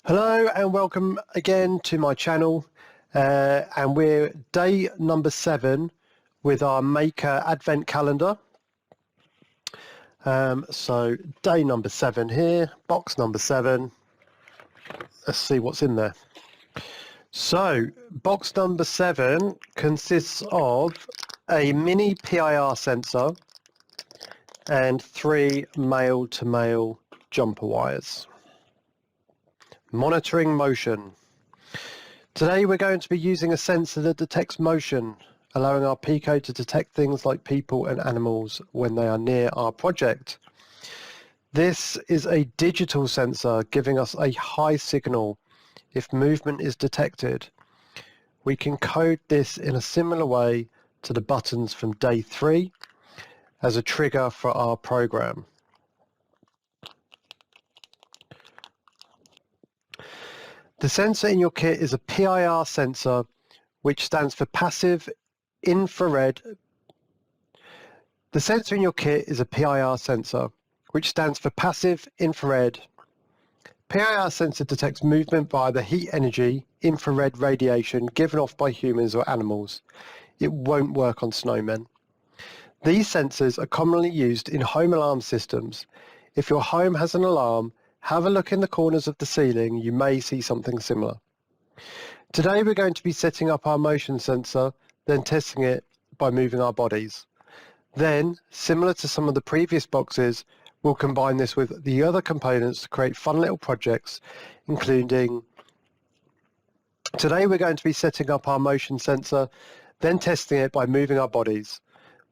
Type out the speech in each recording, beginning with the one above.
Hello and welcome again to my channel, and we're day number 7 with our Maker Advent Calendar. So day number 7 here, box number 7. Let's see what's in there. So box number 7 consists of a Mini PIR sensor and 3 male-to-male jumper wires. Monitoring motion. Today we're going to be using a sensor that detects motion, allowing our Pico to detect things like people and animals when they are near our project. This is a digital sensor giving us a high signal if movement is detected. We can code this in a similar way to the buttons from day 3 as a trigger for our program. The sensor in your kit is a PIR sensor, which stands for passive infrared. The sensor in your kit is a PIR sensor, which stands for passive infrared. PIR sensor detects movement via the heat energy infrared radiation given off by humans or animals. It won't work on snowmen. These sensors are commonly used in home alarm systems. If your home has an alarm, have a look in the corners of the ceiling. You may see something similar. Today we're going to be setting up our motion sensor, then testing it by moving our bodies. Then, similar to some of the previous boxes, we'll combine this with the other components to create fun little projects, including today we're going to be setting up our motion sensor, then testing it by moving our bodies.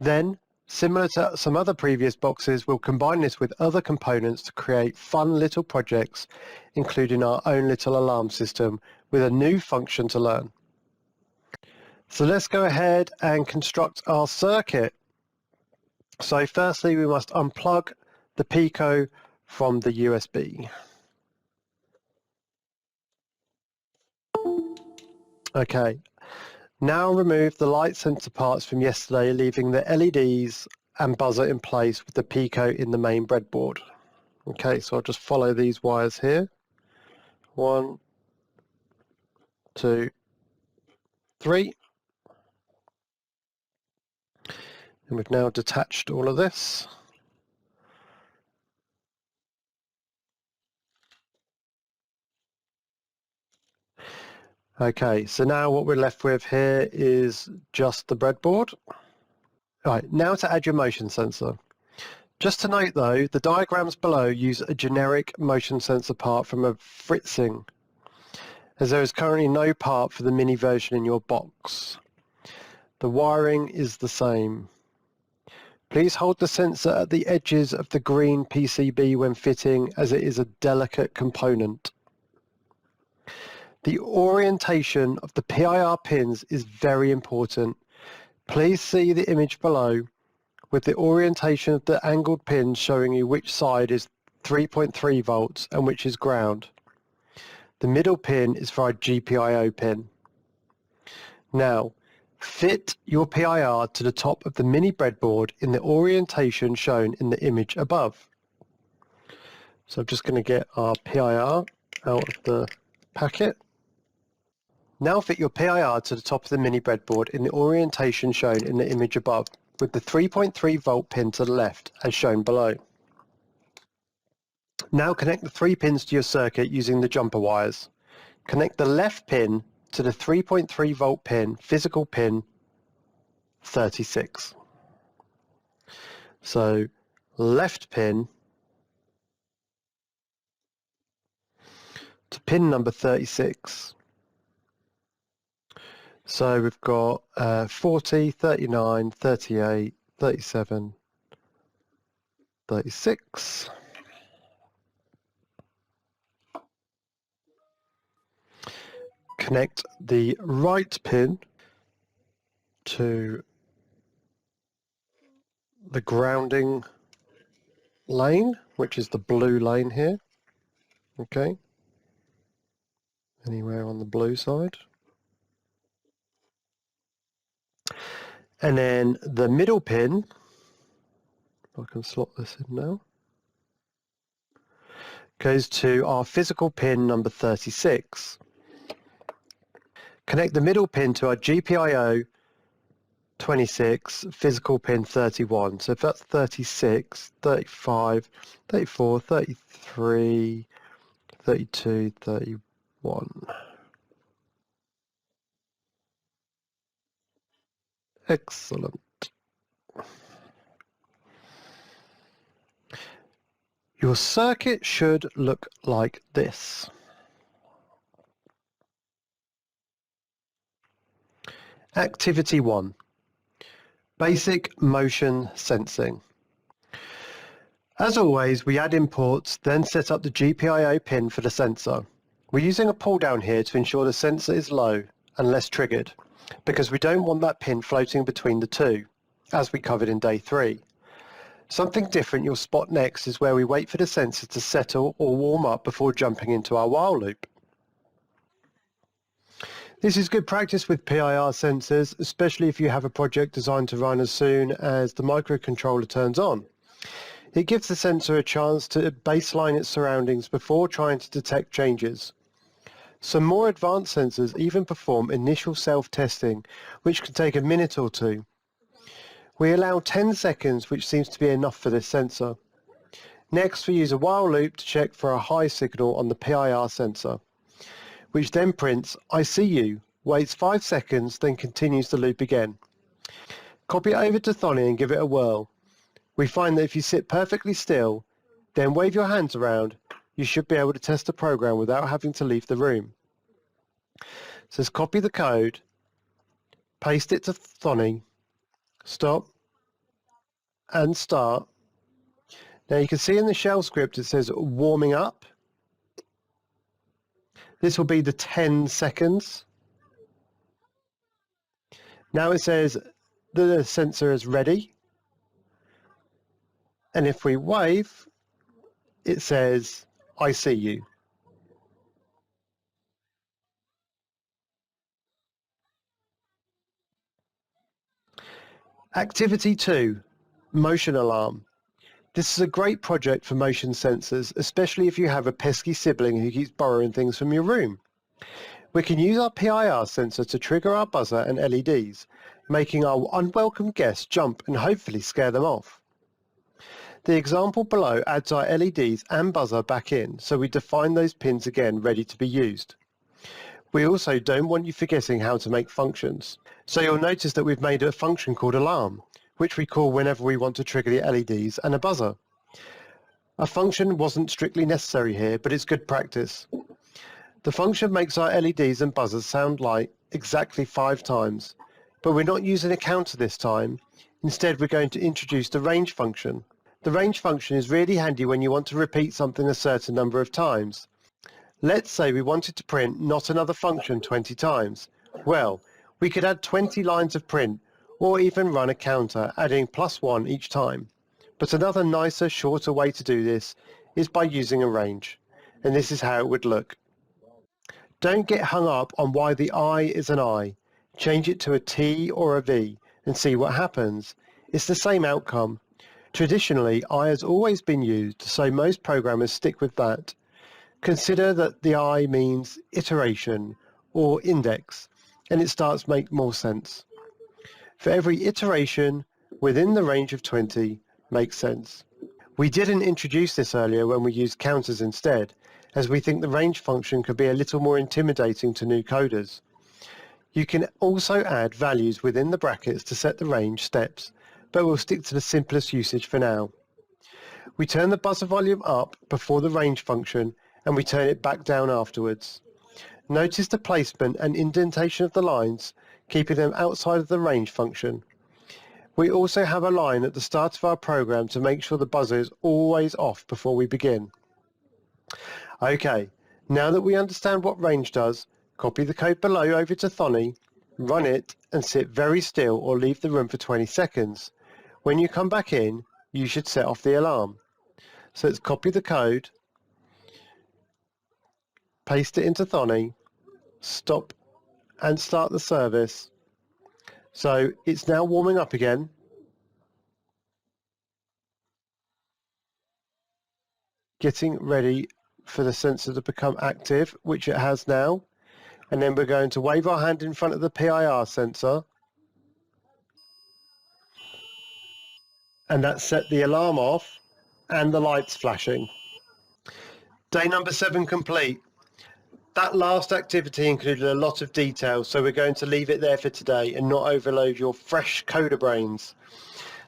Then, similar to some other previous boxes, we'll combine this with other components to create fun little projects, including our own little alarm system with a new function to learn. So let's go ahead and construct our circuit. So firstly, we must unplug the Pico from the USB. Okay, now remove the light sensor parts from yesterday, leaving the LEDs and buzzer in place with the Pico in the main breadboard. Okay, so I'll just follow these wires here. 1, 2, 3. And we've now detached all of this. Okay, so now what we're left with here is just the breadboard. All right, now to add your motion sensor. Just to note though, the diagrams below use a generic motion sensor part from a Fritzing, as there is currently no part for the mini version in your box. The wiring is the same. Please hold the sensor at the edges of the green PCB when fitting, as it is a delicate component. The orientation of the PIR pins is very important. Please see the image below with the orientation of the angled pins showing you which side is 3.3 volts and which is ground. The middle pin is for our GPIO pin. Now, fit your PIR to the top of the mini breadboard in the orientation shown in the image above. So I'm just going to get our PIR out of the packet. Now fit your PIR to the top of the mini breadboard in the orientation shown in the image above, with the 3.3 volt pin to the left, as shown below. Now connect the 3 pins to your circuit using the jumper wires. Connect the left pin to the 3.3 volt pin, physical pin 36. So left pin to pin number 36. So we've got 40, 39, 38, 37, 36. Connect the right pin to the grounding lane, which is the blue lane here. Okay. Anywhere on the blue side. And then the middle pin, I can slot this in now, goes to our physical pin number 36. Connect the middle pin to our GPIO 26, physical pin 31. So if that's 36, 35, 34, 33, 32, 31. Excellent. Your circuit should look like this. Activity 1. Basic motion sensing. As always, we add imports, then set up the GPIO pin for the sensor. We're using a pull down here to ensure the sensor is low and less triggered, because we don't want that pin floating between the two, as we covered in day 3. Something different you'll spot next is where we wait for the sensor to settle or warm up before jumping into our while loop. This is good practice with PIR sensors, especially if you have a project designed to run as soon as the microcontroller turns on. It gives the sensor a chance to baseline its surroundings before trying to detect changes. Some more advanced sensors even perform initial self-testing, which can take a minute or two. We allow 10 seconds, which seems to be enough for this sensor. Next, we use a while loop to check for a high signal on the PIR sensor, which then prints "I see you," waits 5 seconds, then continues the loop again. Copy it over to Thonny and give it a whirl. We find that if you sit perfectly still, then wave your hands around, you should be able to test the program without having to leave the room. So let's copy the code, paste it to Thonny, stop, and start. Now you can see in the shell script it says warming up. This will be the 10 seconds. Now it says the sensor is ready. And if we wave, it says, "I see you." Activity 2, motion alarm. This is a great project for motion sensors, especially if you have a pesky sibling who keeps borrowing things from your room. We can use our PIR sensor to trigger our buzzer and LEDs, making our unwelcome guests jump and hopefully scare them off. The example below adds our LEDs and buzzer back in, so we define those pins again ready to be used. We also don't want you forgetting how to make functions. So you'll notice that we've made a function called alarm, which we call whenever we want to trigger the LEDs and a buzzer. A function wasn't strictly necessary here, but it's good practice. The function makes our LEDs and buzzers sound like exactly 5 times, but we're not using a counter this time. Instead, we're going to introduce the range function. The range function is really handy when you want to repeat something a certain number of times. Let's say we wanted to print "not another function" 20 times. Well, we could add 20 lines of print, or even run a counter, adding +1 each time. But another nicer, shorter way to do this is by using a range, and this is how it would look. Don't get hung up on why the I is an I. Change it to a T or a V and see what happens. It's the same outcome. Traditionally, I has always been used, so most programmers stick with that. Consider that the I means iteration or index, and it starts to make more sense. For every iteration within the range of 20 makes sense. We didn't introduce this earlier when we used counters instead, as we think the range function could be a little more intimidating to new coders. You can also add values within the brackets to set the range steps, but we'll stick to the simplest usage for now. We turn the buzzer volume up before the range function, and we turn it back down afterwards. Notice the placement and indentation of the lines, keeping them outside of the range function. We also have a line at the start of our program to make sure the buzzer is always off before we begin. Okay, now that we understand what range does, copy the code below over to Thonny, run it, and sit very still or leave the room for 20 seconds. When you come back in, you should set off the alarm. So let's copy the code, paste it into Thonny, stop and start the service. So it's now warming up again. Getting ready for the sensor to become active, which it has now. And then we're going to wave our hand in front of the PIR sensor. And that set the alarm off and the lights flashing. Day number 7 complete. That last activity included a lot of detail, so we're going to leave it there for today and not overload your fresh coder brains.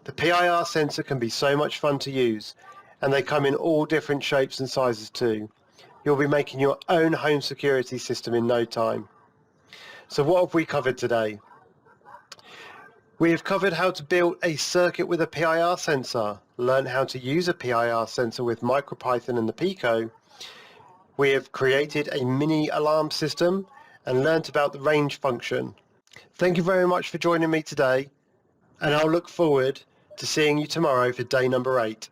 The PIR sensor can be so much fun to use, and they come in all different shapes and sizes too. You'll be making your own home security system in no time. So what have we covered today? We have covered how to build a circuit with a PIR sensor, learned how to use a PIR sensor with Micropython and the Pico. We have created a mini alarm system and learnt about the range function. Thank you very much for joining me today, and I'll look forward to seeing you tomorrow for day number 8.